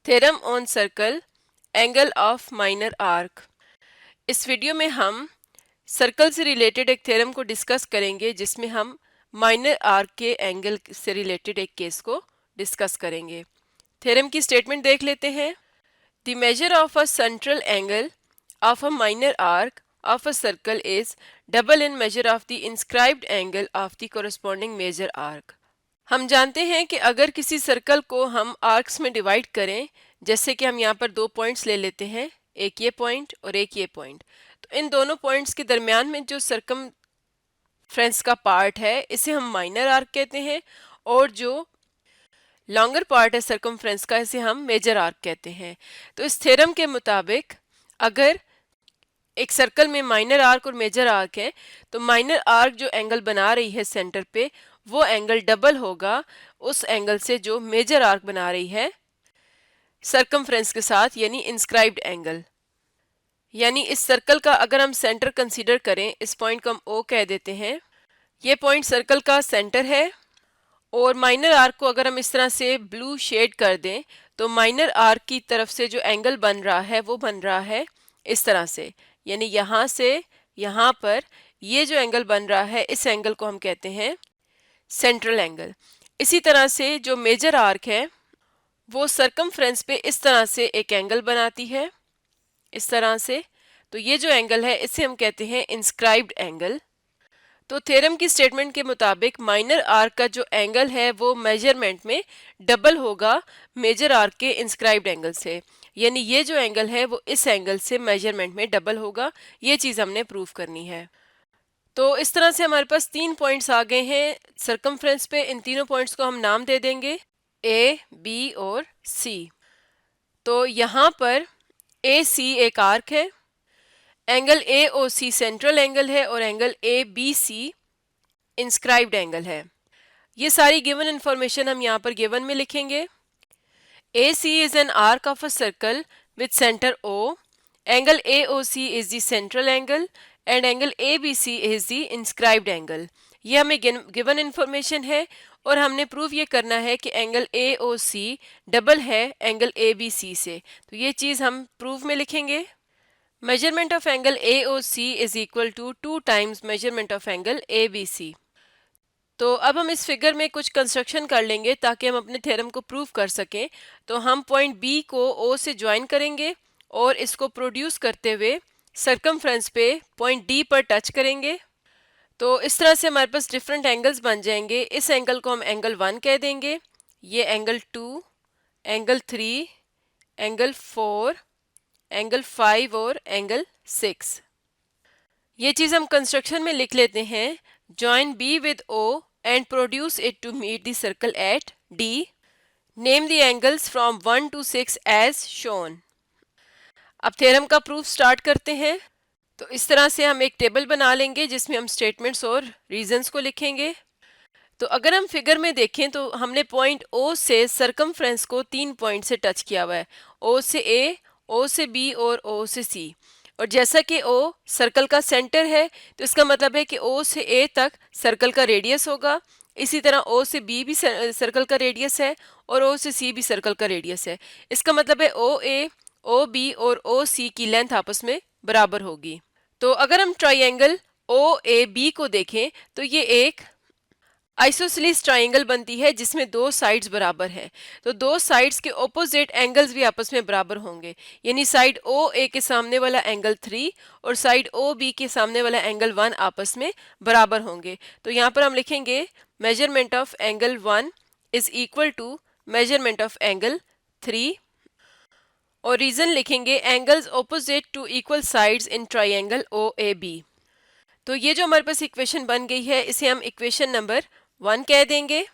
Theorem on circle angle of minor arc. इस video में हम सर्कल से रिलेटेड एक थ्योरम को डिस्कस करेंगे जिसमें हम माइनर आर्क के एंगल से रिलेटेड एक केस को डिस्कस करेंगे। थ्योरम की स्टेटमेंट देख लेते हैं। The measure of a central angle of a minor arc of a circle is double in measure of the inscribed angle of the corresponding major arc. हम जानते हैं कि अगर किसी सर्कल को हम आर्क्स में डिवाइड करें, जैसे कि हम यहाँ पर दो पॉइंट्स ले लेते हैं, एक ये पॉइंट और एक ये पॉइंट, तो इन दोनों पॉइंट्स के दरमियान में जो सर्कमफ्रेंस का पार्ट है इसे हम माइनर आर्क कहते हैं, और जो लॉन्गर पार्ट है सर्कमफ्रेंस का इसे हम मेजर आर्क कहते हैं। तो इस थ्योरम के मुताबिक अगर एक सर्कल में माइनर आर्क और मेजर आर्क है तो माइनर आर्क जो एंगल बना रही है सेंटर पे वो एंगल डबल होगा उस एंगल से जो मेजर आर्क बना रही है सर्कमफ्रेंस के साथ, यानी इंस्क्राइब्ड एंगल। यानी इस सर्कल का अगर हम सेंटर कंसीडर करें, इस पॉइंट को हम ओ कह देते हैं, ये पॉइंट सर्कल का सेंटर है, और माइनर आर्क को अगर हम इस तरह से ब्लू शेड कर दें तो माइनर आर्क की तरफ से जो एंगल बन रहा है वो बन रहा है इस तरह से, यानी यहाँ से यहाँ पर ये जो एंगल बन रहा है इस एंगल को हम कहते हैं सेंट्रल एंगल। इसी तरह से जो मेजर आर्क है वो सर्कमफ्रेंस पे इस तरह से एक एंगल बनाती है, इस तरह से, तो ये जो एंगल है इसे हम कहते हैं इंस्क्राइब्ड एंगल। तो थ्योरम की स्टेटमेंट के मुताबिक माइनर आर्क का जो एंगल है वो मेजरमेंट में डबल होगा मेजर आर्क के इंस्क्राइब्ड एंगल से, यानी ये जो एंगल है वो इस एंगल से मेजरमेंट में डबल होगा। ये चीज़ हमने प्रूव करनी है। तो इस तरह से हमारे पास 3 पॉइंट्स आ गए हैं सर्कमफ्रेंस पे। इन तीनों पॉइंट्स को हम नाम दे देंगे ए, बी और सी। तो यहाँ पर ए सी एक आर्क है, angle A O C central angle है, और angle A B C inscribed angle है। ये सारी गिवन इंफॉर्मेशन हम यहाँ पर गिवन में लिखेंगे। A C is an arc of a circle with centre O, angle A O C is the central angle and angle A B C is the inscribed angle. ये हमें given information है, और हमने prove ये करना है कि angle A O C double है एंगल ए बी सी से। तो ये चीज़ हम प्रूव में लिखेंगे। Measurement of angle A O C is equal to 2 times measurement of angle A B C. तो अब हम इस फिगर में कुछ कंस्ट्रक्शन कर लेंगे ताकि हम अपने थ्योरम को प्रूव कर सकें। तो हम पॉइंट बी को ओ से ज्वाइन करेंगे और इसको प्रोड्यूस करते हुए सर्कमफ्रेंस पे पॉइंट डी पर टच करेंगे। तो इस तरह से हमारे पास डिफरेंट एंगल्स बन जाएंगे। इस एंगल को हम एंगल 1 कह देंगे, ये एंगल 2, एंगल 3, एंगल 4, एंगल 5 और एंगल 6। ये चीज़ हम कंस्ट्रक्शन में लिख लेते हैं। Join B with O and produce it to meet the circle at D. Name the angles from 1 to 6 as shown. अब थ्योरम का प्रूफ स्टार्ट करते हैं। तो इस तरह से हम एक टेबल बना लेंगे जिसमें हम स्टेटमेंट्स और रीजंस को लिखेंगे। तो अगर हम फिगर में देखें तो हमने पॉइंट ओ से सर्कमफ्रेंस को 3 पॉइंट से टच किया हुआ है, ओ से ए, ओ से बी और ओ से सी। और जैसा कि ओ सर्कल का सेंटर है तो इसका मतलब है कि ओ से ए तक सर्कल का रेडियस होगा। इसी तरह ओ से बी भी सर्कल का रेडियस है और ओ से सी भी सर्कल का रेडियस है। इसका मतलब है ओ ए, ओ बी और ओ सी की लेंथ आपस में बराबर होगी। तो अगर हम ट्राइंगल ओ ए बी को देखें तो ये एक आइसोसेलेस ट्राइंगल बनती है जिसमें दो साइड्स बराबर हैं। तो दो साइड्स के ऑपोजिट एंगल्स भी आपस में बराबर होंगे, यानी साइड ओ ए के सामने वाला एंगल 3 और साइड ओ बी के सामने वाला एंगल 1 आपस में बराबर होंगे। तो यहाँ पर हम लिखेंगे measurement of angle 1 is equal to measurement of angle 3, और रीजन लिखेंगे angles opposite to equal sides in triangle O A B. तो ये जो हमारे पास इक्वेशन बन गई है इसे हम इक्वेशन नंबर 1 कह देंगे।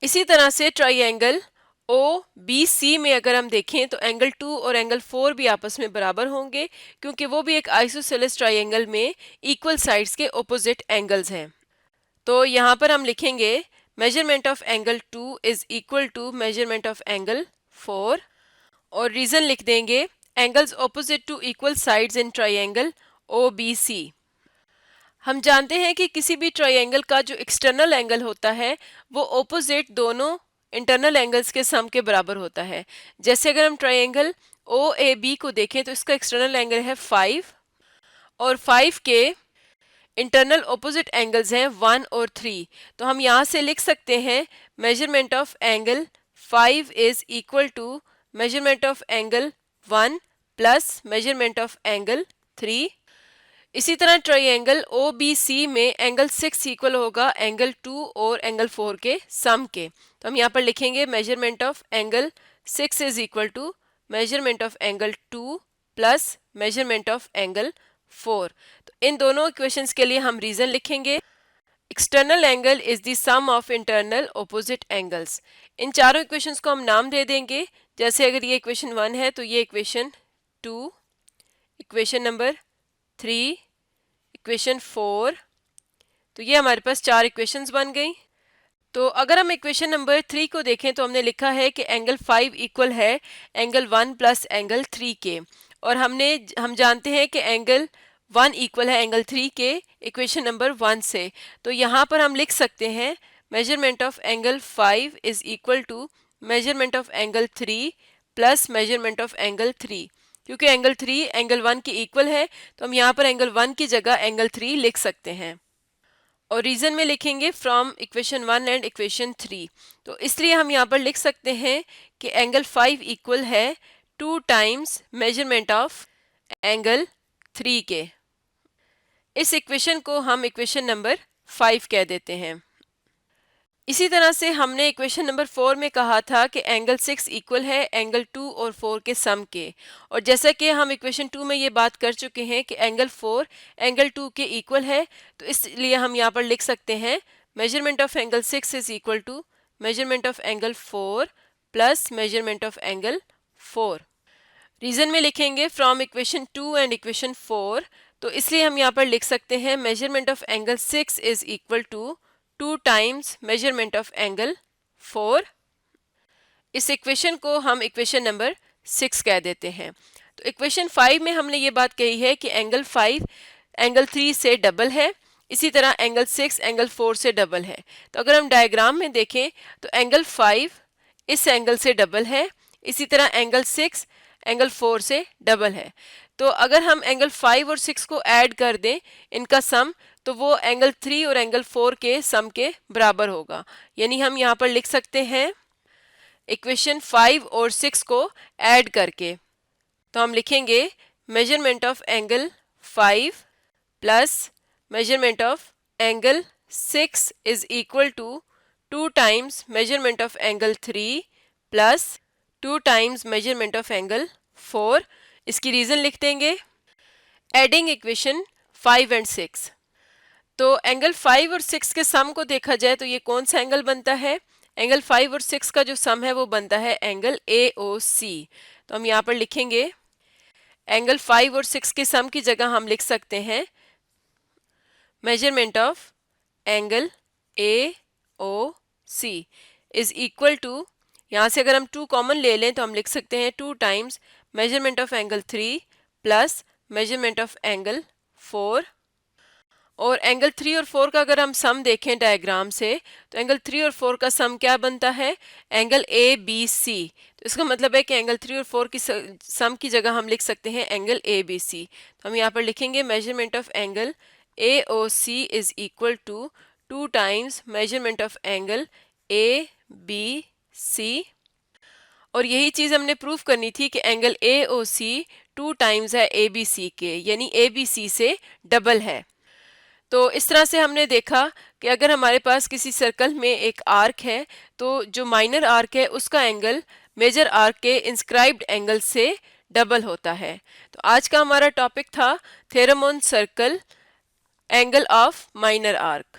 इसी तरह से ट्राइंगल ओ बी सी में अगर हम देखें तो एंगल 2 और एंगल 4 भी आपस में बराबर होंगे, क्योंकि वो भी एक आइसोसेलेस ट्राइंगल में इक्वल साइड्स के ऑपोजिट एंगल्स हैं। तो यहाँ पर हम लिखेंगे measurement of angle 2 is equal to measurement of angle 4, और रीजन लिख देंगे angles opposite to equal sides in triangle O B C. हम जानते हैं कि किसी भी ट्राइंगल का जो एक्सटर्नल एंगल होता है वो ऑपोजिट दोनों इंटरनल एंगल्स के सम के बराबर होता है। जैसे अगर हम ट्रायंगल OAB को देखें तो इसका एक्सटर्नल एंगल है 5 और 5 के इंटरनल ऑपोजिट एंगल्स हैं 1 और 3। तो हम यहाँ से लिख सकते हैं measurement of angle 5 is equal to measurement of angle 1 plus measurement of angle 3। इसी तरह ट्रायंगल OBC में एंगल 6 इक्वल होगा एंगल 2 और एंगल 4 के सम के। तो हम यहाँ पर लिखेंगे measurement of angle 6 is equal to measurement of angle 2 plus measurement of angle 4। तो इन दोनों इक्वेशंस के लिए हम रीजन लिखेंगे। External angle is the sum of internal opposite angles. इन चारों इक्वेशंस को हम नाम दे देंगे। जैसे अगर ये इक्वेशन 1 है तो ये इक्वेशन 2, इक्वेशन नंबर 3, इक्वेशन 4। तो ये हमारे पास 4 इक्वेशंस बन गई। तो अगर हम इक्वेशन नंबर 3 को देखें तो हमने लिखा है कि एंगल 5 इक्वल है एंगल 1 प्लस एंगल 3 के, और हम जानते हैं कि एंगल 1 इक्वल है एंगल 3 के इक्वेशन नंबर 1 से। तो यहाँ पर हम लिख सकते हैं measurement of angle 5 is equal to measurement of angle 3 plus measurement of angle 3। क्योंकि एंगल 3 एंगल 1 के इक्वल है तो हम यहाँ पर एंगल 1 की जगह एंगल 3 लिख सकते हैं, और रीजन में लिखेंगे फ्रॉम इक्वेशन 1 एंड इक्वेशन 3। तो इसलिए हम यहाँ पर लिख सकते हैं कि एंगल 5 इक्वल है 2 टाइम्स मेजरमेंट ऑफ एंगल 3 के। इस इक्वेशन को हम इक्वेशन नंबर 5 कह देते हैं। इसी तरह से हमने इक्वेशन नंबर 4 में कहा था कि एंगल 6 इक्वल है एंगल 2 और 4 के सम के, और जैसा कि हम इक्वेशन 2 में ये बात कर चुके हैं कि एंगल 4 एंगल 2 के इक्वल है, तो इसलिए हम यहाँ पर लिख सकते हैं measurement of angle 6 is equal to measurement of angle 4 plus measurement of angle 4। Reason में लिखेंगे फ्रॉम इक्वेशन 2 एंड इक्वेशन 4। तो इसलिए हम यहाँ पर लिख सकते हैं measurement of angle 6 is equal to 2 times measurement of angle 4। इस इक्वेशन को हम इक्वेशन नंबर 6 कह देते हैं। तो इक्वेशन 5 में हमने ये बात कही है कि एंगल 5 एंगल 3 से डबल है, इसी तरह एंगल 6 एंगल 4 से डबल है। तो अगर हम डायग्राम में देखें तो एंगल 5 इस एंगल से डबल है, इसी तरह एंगल 6 एंगल 4 से डबल है। तो अगर हम एंगल 5 और 6 को ऐड कर दें इनका सम, तो वो एंगल 3 और एंगल 4 के सम के बराबर होगा। यानी हम यहाँ पर लिख सकते हैं इक्वेशन 5 और 6 को ऐड करके, तो हम लिखेंगे measurement of angle 5 plus measurement of angle 6 is equal to 2 times measurement of angle 3 plus 2 times measurement of angle 4। इसकी रीजन लिख देंगे एडिंग इक्वेशन 5 एंड 6। तो एंगल 5 और 6 के सम को देखा जाए तो ये कौन सा एंगल बनता है? एंगल 5 और 6 का जो सम है वो बनता है एंगल AOC। तो हम यहाँ पर लिखेंगे एंगल 5 और 6 के सम की जगह हम लिख सकते हैं measurement of angle AOC is equal to, यहाँ से अगर हम 2 कॉमन ले लें तो हम लिख सकते हैं 2 times measurement of angle 3 plus measurement of angle 4। और एंगल 3 और 4 का अगर हम सम देखें डायग्राम से तो एंगल 3 और 4 का सम क्या बनता है? Angle ABC। तो इसका मतलब है कि एंगल 3 और 4 की सम की जगह हम लिख सकते हैं एंगल ABC। तो हम यहाँ पर लिखेंगे measurement of angle AOC is equal to 2 times measurement of angle ABC। और यही चीज़ हमने प्रूफ करनी थी कि एंगल AOC 2 टाइम्स है ABC के, यानी ABC से डबल है। तो इस तरह से हमने देखा कि अगर हमारे पास किसी सर्कल में एक आर्क है तो जो माइनर आर्क है उसका एंगल मेजर आर्क के इंस्क्राइब्ड एंगल से डबल होता है। तो आज का हमारा टॉपिक था theorem on circle angle of minor arc.